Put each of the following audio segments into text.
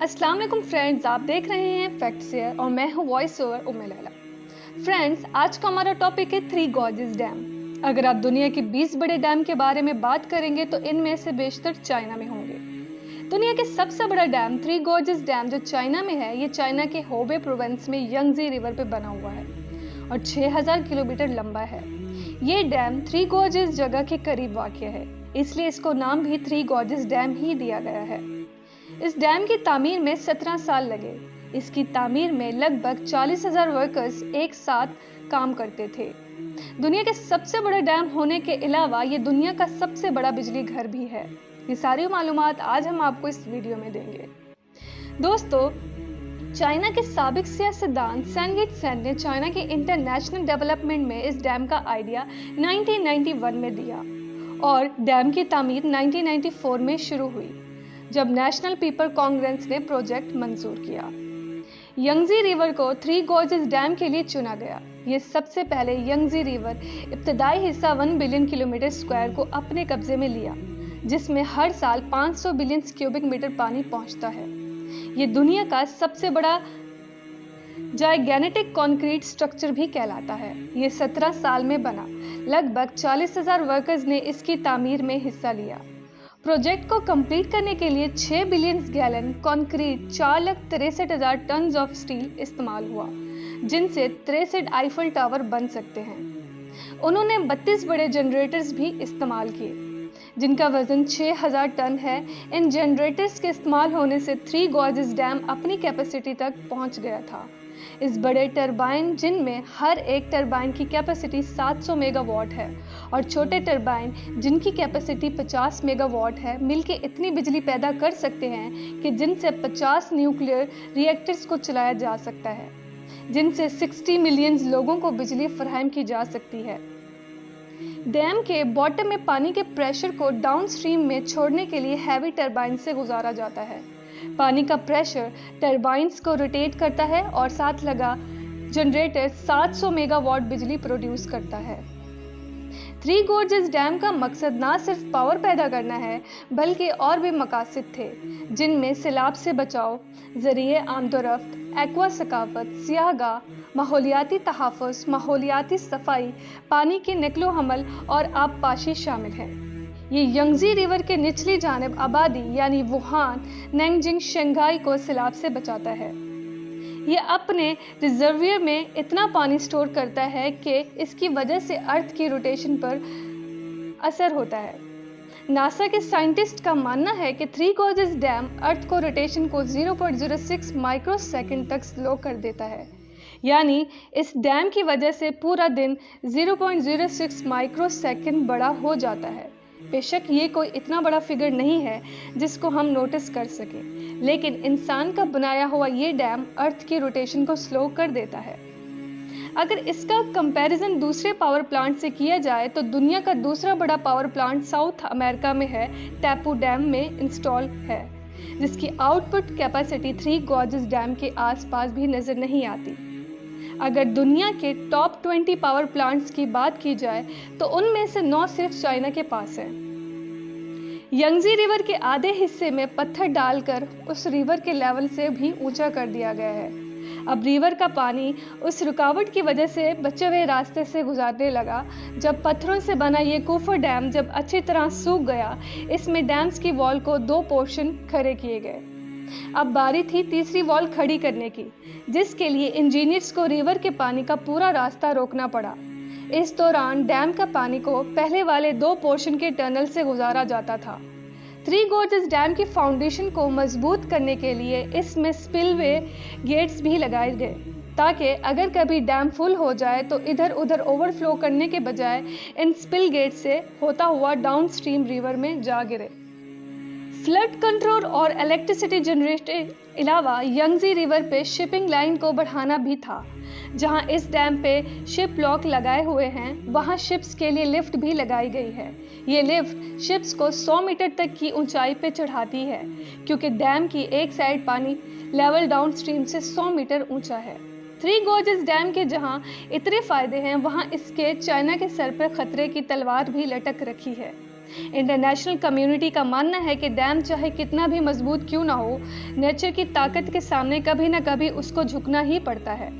अस्सलाम वालेकुम फ्रेंड्स, आप देख रहे हैं फैक्ट शेयर और मैं हूं वॉइस ओवर उम्मे लैला। फ्रेंड्स, आज का हमारा टॉपिक है थ्री गॉर्जियस डैम। अगर आप दुनिया के 20 बड़े डैम के बारे में बात करेंगे तो इनमें से बेशतर चाइना में होंगे। दुनिया के सबसे बड़ा डैम थ्री गॉर्जियस डैम जो चाइना में है, ये चाइना के होबे प्रोविंस में यंगजी रिवर पे बना हुआ है और 6000 किलोमीटर लंबा है। ये डैम थ्री गॉर्जियस जगह के करीब वाक़ है, इसलिए इसको नाम भी थ्री गॉर्जियस डैम ही दिया गया है। इस डैम की तामीर में 17 साल लगे। इसकी तामीर में लगभग 40,000 वर्कर्स एक साथ काम करते थे। दुनिया के सबसे बड़ा डैम होने के अलावा ये दुनिया का सबसे बड़ा बिजली घर भी है। ये सारी मालूमात आज हम आपको इस वीडियो में देंगे। दोस्तों, चाइना के साबिक सियासतदान सन यट-सेन ने चाइना के इंटरनेशनल डेवलपमेंट में इस डैम का आइडिया 1991 में दिया और डैम की तामीर 1994 में शुरू हुई, जब नेशनल पीपल कांग्रेस ने प्रोजेक्ट मंजूर किया। यंगजी रिवर को थ्री गॉर्जियस डैम के लिए चुना गया। ये सबसे पहले यंगजी रिवर इब्तदाई हिस्सा 1 बिलियन किलोमीटर स्क्वायर को अपने कब्जे में लिया, जिसमें हर साल 500 बिलियन क्यूबिक मीटर पानी पहुंचता है। ये दुनिया का सबसे बड़ा जायगेनेटिक कंक्रीट स्ट्रक्चर भी कहलाता है। ये 17 साल में बना। लगभग 40,000 वर्कर्स ने इसकी तामीर में हिस्सा लिया। प्रोजेक्ट को कंप्लीट करने के लिए 6 billion gallon concrete, 4,63,000 ton of steel इस्तेमाल हुआ, जिनसे 63 आईफल टावर बन सकते हैं। उन्होंने 32 बड़े जनरेटर्स भी इस्तेमाल किए, जिनका वजन 6,000 टन है। इन जनरेटर्स के इस्तेमाल होने से थ्री गॉर्जियस डैम अपनी कैपेसिटी तक पहुंच गया था। इस बड़े टरबाइन, जिनमें हर एक टरबाइन की कैपेसिटी 700 मेगावाट है, और छोटे टरबाइन जिनकी कैपेसिटी 50 मेगावाट है, मिलकर इतनी बिजली पैदा कर सकते हैं कि जिनसे 50 न्यूक्लियर रिएक्टर्स को चलाया जा सकता है, जिनसे 60 मिलियन लोगों को बिजली फराहम की जा सकती है। डैम के बॉटम में पानी के प्रेशर को डाउनस्ट्रीम में छोड़ने के लिए हैवी टरबाइन से गुजारा जाता है। पानी का प्रेशर टरबाइंस को रोटेट करता है और साथ लगा जनरेटर 700 मेगावाट बिजली प्रोड्यूस करता है। थ्री गॉर्जियस डैम का मकसद ना सिर्फ पावर पैदा करना है, बल्कि और भी मकासद थे, जिनमें सैलाब से बचाव, जरिए आमदोरफ्त, एक्वा सकाफत, सियाहगाह, माहौलियाती तहफ़्फ़ुज़, माहौलियाती सफाई, पानी की नकलो हमल और आबपाशी शामिल हैं। ये यंगजी रिवर के निचली जानिब आबादी यानी वुहान, नैंजिंग, शंघाई को सैलाब से बचाता है। ये अपने रिजर्वियर में इतना पानी स्टोर करता है कि इसकी वजह से अर्थ की रोटेशन पर असर होता है। नासा के साइंटिस्ट का मानना है कि थ्री गॉर्जियस डैम अर्थ को रोटेशन को 0.06 माइक्रो सेकंड तक स्लो कर देता है। यानी इस डैम की वजह से पूरा दिन 0.06 माइक्रो सेकंड बड़ा हो जाता है। बेशक ये कोई इतना बड़ा फिगर नहीं है जिसको हम नोटिस कर सके, लेकिन इंसान का बनाया हुआ ये डैम अर्थ की रोटेशन को स्लो कर देता है। अगर इसका कंपैरिजन दूसरे पावर प्लांट से किया जाए तो दुनिया का दूसरा बड़ा पावर प्लांट साउथ अमेरिका में है, टैपू डैम में इंस्टॉल है, जिसकी output capacity three gorgeous dam के आसपास भी नजर नहीं आती। अगर दुनिया के टॉप 20 पावर प्लांट्स की बात की जाए तो उनमें से 9 सिर्फ चाइना के पास है। यंगजी रिवर के आधे हिस्से में पत्थर डालकर उस रिवर के लेवल से भी ऊंचा कर दिया गया है। अब रिवर का पानी उस रुकावट की वजह से बचे हुए रास्ते से गुजरने लगा। जब पत्थरों से बना ये कुफर डैम जब अच्छी तरह सूख गया, इसमें डैम्स की वॉल को 2 पोर्शन खड़े किए गए। अब बारी थी तीसरी वॉल खड़ी करने की, जिसके लिए इंजीनियर्स को रिवर के पानी का पूरा रास्ता रोकना पड़ा। इस दौरान डैम का पानी को पहले वाले 2 पोर्शन के टनल से गुजारा जाता था। थ्री गॉर्जियस डैम की फाउंडेशन को मजबूत करने के लिए इसमें स्पिलवे गेट्स भी लगाए गए, ताकि अगर कभी डैम फुल हो जाए तो इधर उधर ओवरफ्लो करने के बजाय इन स्पिल गेट से होता हुआ डाउनस्ट्रीम रिवर में जा गिरे। फ्लड कंट्रोल और इलेक्ट्रिसिटी जनरेशन के अलावा यंगजी रिवर पे शिपिंग लाइन को बढ़ाना भी था। जहां इस डैम पे शिप लॉक लगाए हुए हैं, वहां शिप्स के लिए लिफ्ट भी लगाई गई है। ये लिफ्ट शिप्स को 100 मीटर तक की ऊंचाई पे चढ़ाती है, क्योंकि डैम की एक साइड पानी लेवल डाउनस्ट्रीम से 100 मीटर ऊंचा है। थ्री गॉर्जियस डैम के जहां इतने फायदे हैं, वहां इसके चाइना के सर पर खतरे की तलवार भी लटक रखी है। इंटरनेशनल कम्युनिटी का मानना है कि डैम चाहे कितना भी मजबूत क्यों ना हो, नेचर की ताकत के सामने कभी ना कभी उसको झुकना ही पड़ता है।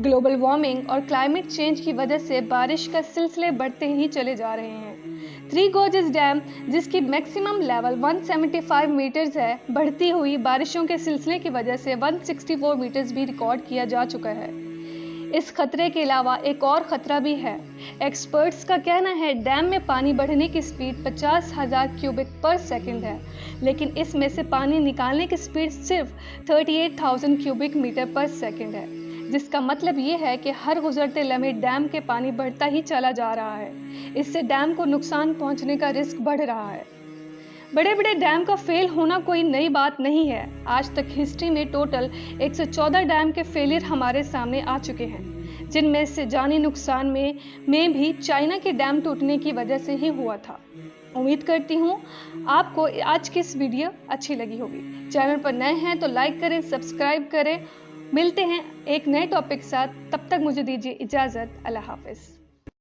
ग्लोबल वार्मिंग और क्लाइमेट चेंज की वजह से बारिश का सिलसिले बढ़ते ही चले जा रहे हैं। थ्री गोर्जेस डैम, जिसकी मैक्सिमम लेवल 175 मीटर्स है, बढ़ती हुई बारिशों के सिलसिले की वजह से 164 मीटर्स भी रिकॉर्ड किया जा चुका है। इस खतरे के अलावा एक और खतरा भी है। एक्सपर्ट्स का कहना है डैम में पानी बढ़ने की स्पीड 50,000 क्यूबिक पर सेकंड है, लेकिन इसमें से पानी निकालने की स्पीड सिर्फ 38,000 क्यूबिक मीटर पर सेकंड है, जिसका मतलब ये है कि हर गुजरते लम्हे डैम के पानी बढ़ता ही चला जा रहा है। इससे डैम को नुकसान पहुंचने का रिस्क बढ़ रहा है। बड़े बड़े डैम का फेल होना कोई नई बात नहीं है। आज तक हिस्ट्री में टोटल 114 डैम के फेलियर हमारे सामने आ चुके हैं, जिनमें से जानी नुकसान में भी चाइना के डैम टूटने की वजह से ही हुआ था। उम्मीद करती हूँ आपको आज की इस वीडियो अच्छी लगी होगी। चैनल पर नए हैं तो लाइक करें, सब्सक्राइब करें। मिलते हैं एक नए टॉपिक के साथ, तब तक मुझे दीजिए इजाज़त। अल्लाह हाफिज़।